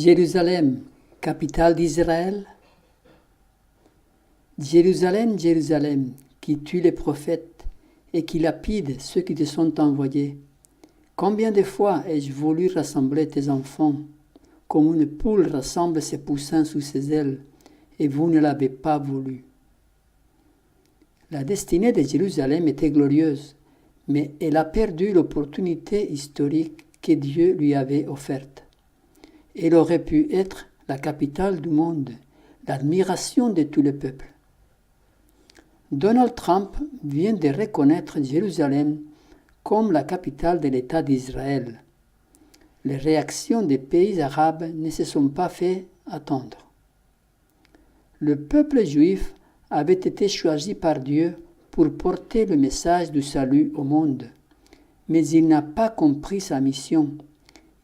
Jérusalem, capitale d'Israël. Jérusalem, Jérusalem, qui tue les prophètes et qui lapide ceux qui te sont envoyés. Combien de fois ai-je voulu rassembler tes enfants, comme une poule rassemble ses poussins sous ses ailes, et vous ne l'avez pas voulu. La destinée de Jérusalem était glorieuse, mais elle a perdu l'opportunité historique que Dieu lui avait offerte. Elle aurait pu être la capitale du monde, l'admiration de tous les peuples. Donald Trump vient de reconnaître Jérusalem comme la capitale de l'État d'Israël. Les réactions des pays arabes ne se sont pas fait attendre. Le peuple juif avait été choisi par Dieu pour porter le message du salut au monde, mais il n'a pas compris sa mission.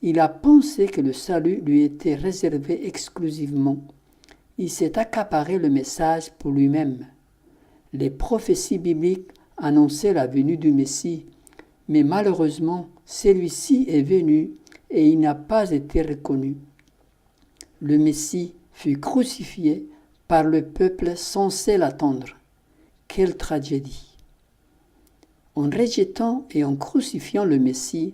Il a pensé que le salut lui était réservé exclusivement. Il s'est accaparé le message pour lui-même. Les prophéties bibliques annonçaient la venue du Messie, mais malheureusement, celui-ci est venu et il n'a pas été reconnu. Le Messie fut crucifié par le peuple censé l'attendre. Quelle tragédie! En rejetant et en crucifiant le Messie,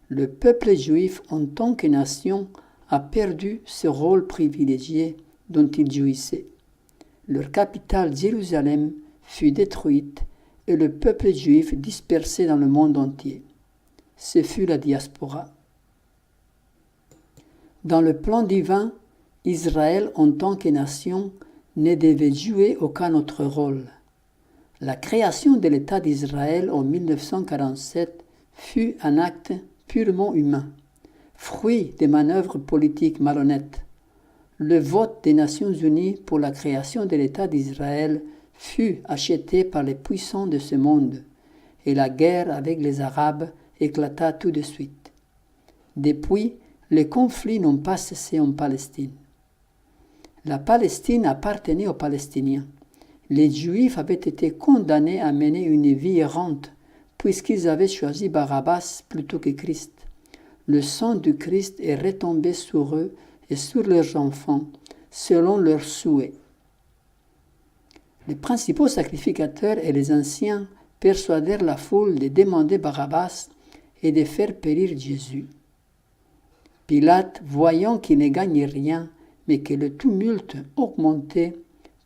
le peuple juif en tant que nation a perdu ce rôle privilégié dont il jouissait. Leur capitale Jérusalem fut détruite et le peuple juif dispersé dans le monde entier. Ce fut la diaspora. Dans le plan divin, Israël en tant que nation ne devait jouer aucun autre rôle. La création de l'État d'Israël en 1947 fut un acte purement humain, fruit des manœuvres politiques malhonnêtes. Le vote des Nations Unies pour la création de l'État d'Israël fut acheté par les puissants de ce monde, et la guerre avec les Arabes éclata tout de suite. Depuis, les conflits n'ont pas cessé en Palestine. La Palestine appartenait aux Palestiniens. Les Juifs avaient été condamnés à mener une vie errante, puisqu'ils avaient choisi Barabbas plutôt que Christ. Le sang du Christ est retombé sur eux et sur leurs enfants, selon leurs souhaits. Les principaux sacrificateurs et les anciens persuadèrent la foule de demander Barabbas et de faire périr Jésus. Pilate, voyant qu'il ne gagnait rien, mais que le tumulte augmentait,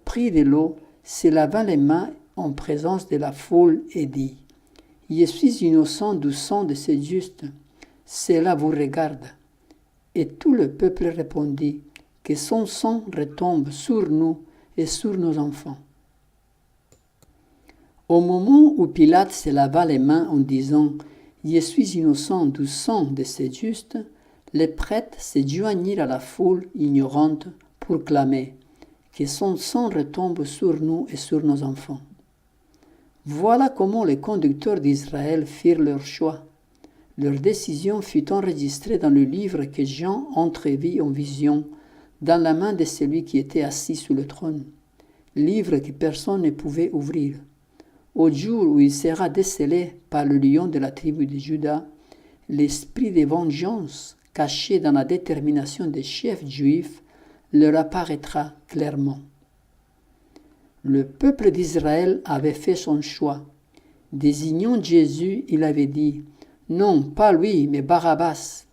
prit de l'eau, se lava les mains en présence de la foule et dit « Je suis innocent du sang de ces justes, cela vous regarde. » Et tout le peuple répondit « Que son sang retombe sur nous et sur nos enfants. » Au moment où Pilate se lava les mains en disant « Je suis innocent du sang de ces justes », les prêtres se joignirent à la foule ignorante pour clamer « Que son sang retombe sur nous et sur nos enfants. » Voilà comment les conducteurs d'Israël firent leur choix. Leur décision fut enregistrée dans le livre que Jean entrevit en vision, dans la main de celui qui était assis sur le trône, livre que personne ne pouvait ouvrir. Au jour où il sera décelé par le lion de la tribu de Juda, l'esprit de vengeance caché dans la détermination des chefs juifs leur apparaîtra clairement. Le peuple d'Israël avait fait son choix. Désignant Jésus, il avait dit « Non, pas lui, mais Barabbas ».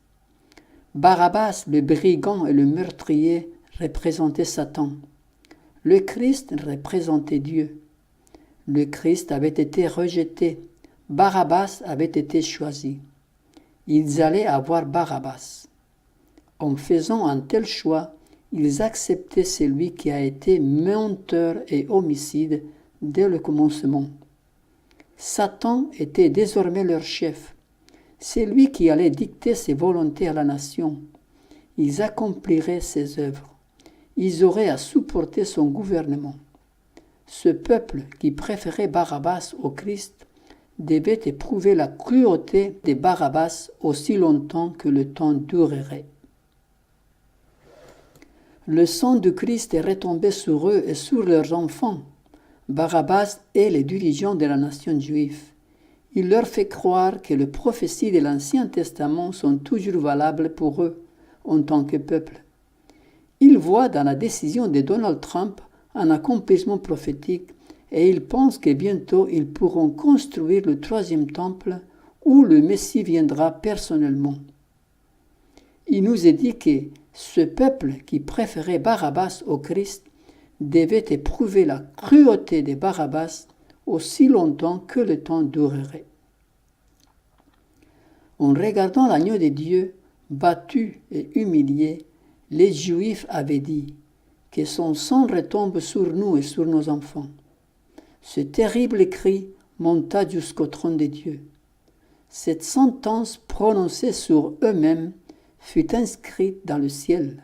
Barabbas, le brigand et le meurtrier, représentait Satan. Le Christ représentait Dieu. Le Christ avait été rejeté. Barabbas avait été choisi. Ils allaient avoir Barabbas. En faisant un tel choix, ils acceptaient celui qui a été menteur et homicide dès le commencement. Satan était désormais leur chef. C'est lui qui allait dicter ses volontés à la nation. Ils accompliraient ses œuvres. Ils auraient à supporter son gouvernement. Ce peuple qui préférait Barabbas au Christ devait éprouver la cruauté de Barabbas aussi longtemps que le temps durerait. Le sang du Christ est retombé sur eux et sur leurs enfants. Barabbas est le dirigeant de la nation juive. Il leur fait croire que les prophéties de l'Ancien Testament sont toujours valables pour eux en tant que peuple. Ils voient dans la décision de Donald Trump un accomplissement prophétique et ils pensent que bientôt ils pourront construire le troisième temple où le Messie viendra personnellement. Il nous est dit que ce peuple qui préférait Barabbas au Christ devait éprouver la cruauté de Barabbas aussi longtemps que le temps durerait. En regardant l'agneau de Dieu, battu et humilié, les Juifs avaient dit que son sang retombe sur nous et sur nos enfants. Ce terrible cri monta jusqu'au trône de Dieu. Cette sentence prononcée sur eux-mêmes fut inscrite dans le ciel.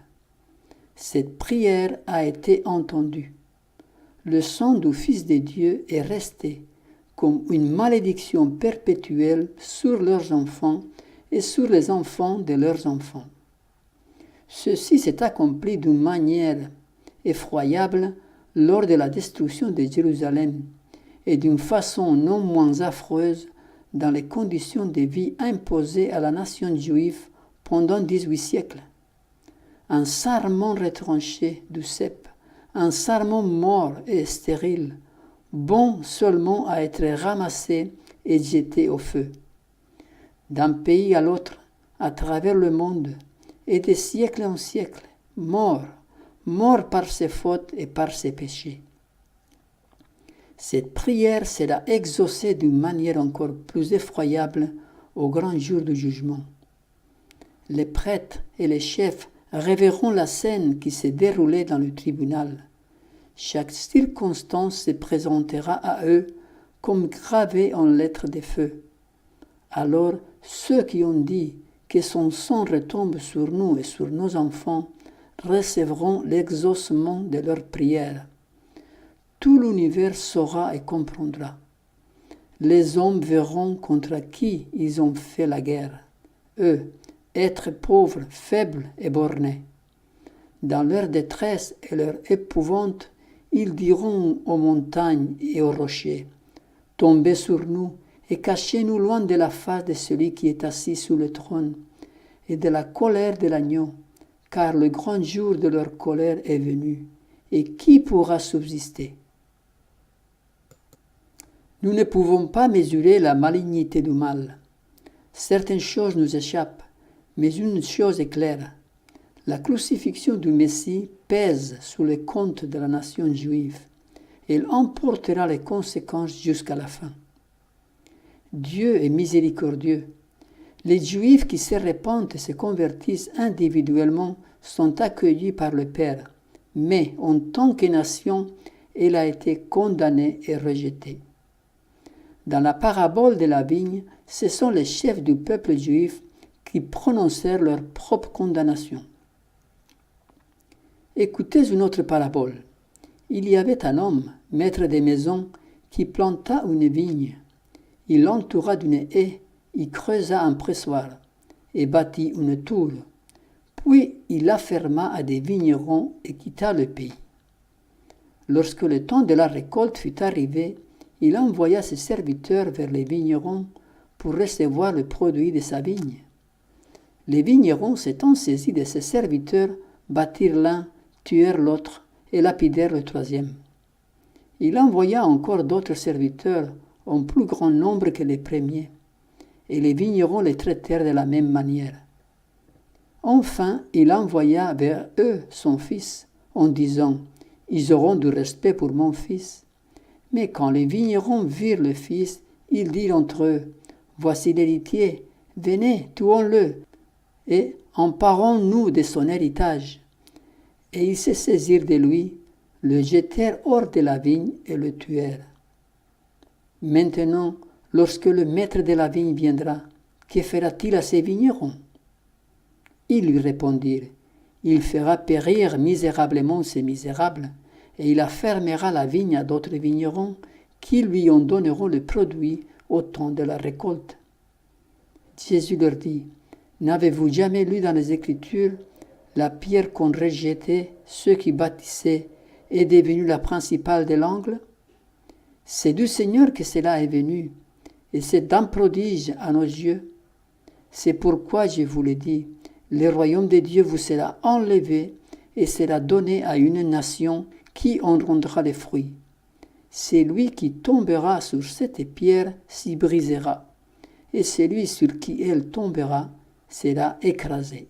Cette prière a été entendue. Le sang du Fils de Dieu est resté comme une malédiction perpétuelle sur leurs enfants et sur les enfants de leurs enfants. Ceci s'est accompli d'une manière effroyable lors de la destruction de Jérusalem et d'une façon non moins affreuse dans les conditions de vie imposées à la nation juive pendant 18 siècles. Un sarment retranché du cep, un sarment mort et stérile, bon seulement à être ramassé et jeté au feu. D'un pays à l'autre, à travers le monde, et de siècle en siècle, mort par ses fautes et par ses péchés. Cette prière sera exaucée d'une manière encore plus effroyable au grand jour du jugement. Les prêtres et les chefs reverront la scène qui s'est déroulée dans le tribunal. Chaque circonstance se présentera à eux comme gravée en lettres de feu. Alors ceux qui ont dit que son sang retombe sur nous et sur nos enfants recevront l'exaucement de leurs prières. Tout l'univers saura et comprendra. Les hommes verront contre qui ils ont fait la guerre, eux, êtres pauvres, faibles et bornés. Dans leur détresse et leur épouvante, ils diront aux montagnes et aux rochers, « Tombez sur nous et cachez-nous loin de la face de celui qui est assis sous le trône et de la colère de l'agneau, car le grand jour de leur colère est venu, et qui pourra subsister ?» Nous ne pouvons pas mesurer la malignité du mal. Certaines choses nous échappent, mais une chose est claire. La crucifixion du Messie pèse sur les comptes de la nation juive. Elle emportera les conséquences jusqu'à la fin. Dieu est miséricordieux. Les Juifs qui se répandent et se convertissent individuellement sont accueillis par le Père, mais en tant que nation, elle a été condamnée et rejetée. Dans la parabole de la vigne, ce sont les chefs du peuple juif qui prononcèrent leur propre condamnation. Écoutez une autre parabole. Il y avait un homme, maître des maisons, qui planta une vigne. Il l'entoura d'une haie, y creusa un pressoir et bâtit une tour. Puis il la ferma à des vignerons et quitta le pays. Lorsque le temps de la récolte fut arrivé, il envoya ses serviteurs vers les vignerons pour recevoir le produit de sa vigne. Les vignerons, s'étant saisis de ses serviteurs, battirent l'un, tuèrent l'autre et lapidèrent le troisième. Il envoya encore d'autres serviteurs, en plus grand nombre que les premiers, et les vignerons les traitèrent de la même manière. Enfin, il envoya vers eux son fils, en disant « Ils auront du respect pour mon fils. » Mais quand les vignerons virent le fils, ils dirent entre eux « Voici l'héritier, venez, tuons-le, et emparons-nous de son héritage. » Et ils se saisirent de lui, le jetèrent hors de la vigne et le tuèrent. Maintenant, lorsque le maître de la vigne viendra, que fera-t-il à ces vignerons? Ils lui répondirent, il fera périr misérablement ces misérables, et il affermera la vigne à d'autres vignerons qui lui en donneront le produit au temps de la récolte. Jésus leur dit, n'avez-vous jamais lu dans les Écritures, la pierre qu'ont rejetée ceux qui bâtissaient est devenue la principale de l'angle? C'est du Seigneur que cela est venu, et c'est d'un prodige à nos yeux. C'est pourquoi je vous le dis, le royaume de Dieu vous sera enlevé et sera donné à une nation qui en rendra les fruits. Celui qui tombera sur cette pierre s'y brisera, et celui sur qui elle tombera sera écrasé.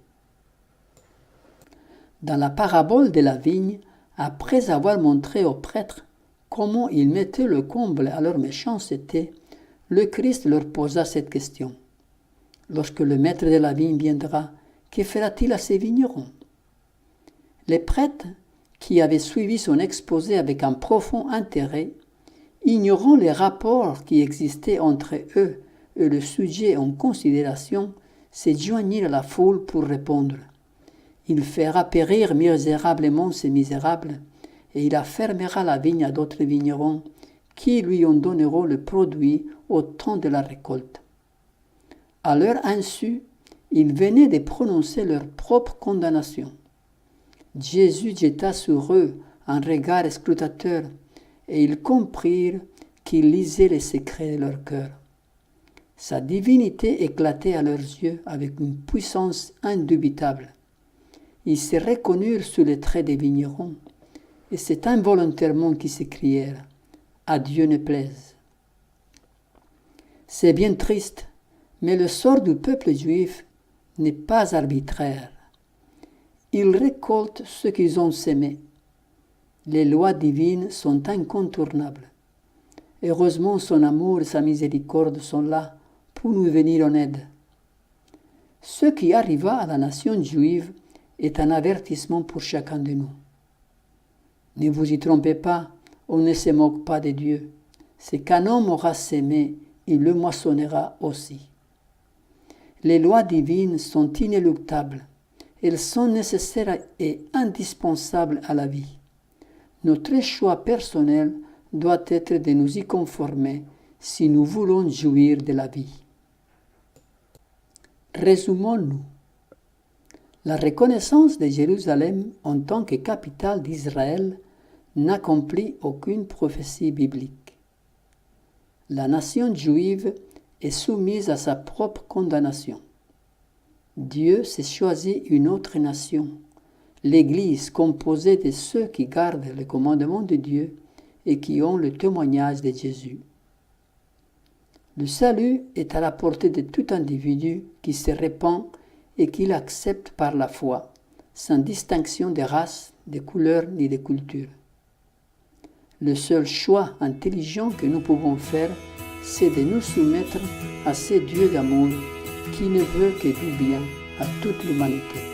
Dans la parabole de la vigne, après avoir montré aux prêtres comment ils mettaient le comble à leur méchanceté, le Christ leur posa cette question. Lorsque le maître de la vigne viendra, que fera-t-il à ces vignerons? Les prêtres, qui avaient suivi son exposé avec un profond intérêt, ignorant les rapports qui existaient entre eux et le sujet en considération, se joignirent à la foule pour répondre. Il fera périr misérablement ces misérables, et il affermera la vigne à d'autres vignerons, qui lui en donneront le produit au temps de la récolte. À leur insu, ils venaient de prononcer leur propre condamnation. Jésus jeta sur eux un regard scrutateur, et ils comprirent qu'il lisait les secrets de leur cœur. Sa divinité éclatait à leurs yeux avec une puissance indubitable. Ils se reconnurent sous les traits des vignerons, et c'est involontairement qu'ils s'écrièrent « À Dieu ne plaise ». C'est bien triste, mais le sort du peuple juif n'est pas arbitraire. Ils récoltent ce qu'ils ont sémé. Les lois divines sont incontournables. Heureusement, son amour et sa miséricorde sont là pour nous venir en aide. Ce qui arriva à la nation juive est un avertissement pour chacun de nous. Ne vous y trompez pas, on ne se moque pas de Dieu. Ce qu'un homme aura sémé, il le moissonnera aussi. Les lois divines sont inéluctables. Elles sont nécessaires et indispensables à la vie. Notre choix personnel doit être de nous y conformer si nous voulons jouir de la vie. Résumons-nous. La reconnaissance de Jérusalem en tant que capitale d'Israël n'accomplit aucune prophétie biblique. La nation juive est soumise à sa propre condamnation. Dieu s'est choisi une autre nation, l'Église composée de ceux qui gardent le commandement de Dieu et qui ont le témoignage de Jésus. Le salut est à la portée de tout individu qui se répand et qui l'accepte par la foi, sans distinction de race, de couleur ni de culture. Le seul choix intelligent que nous pouvons faire, c'est de nous soumettre à ce Dieu d'amour qui ne veut que du bien à toute l'humanité.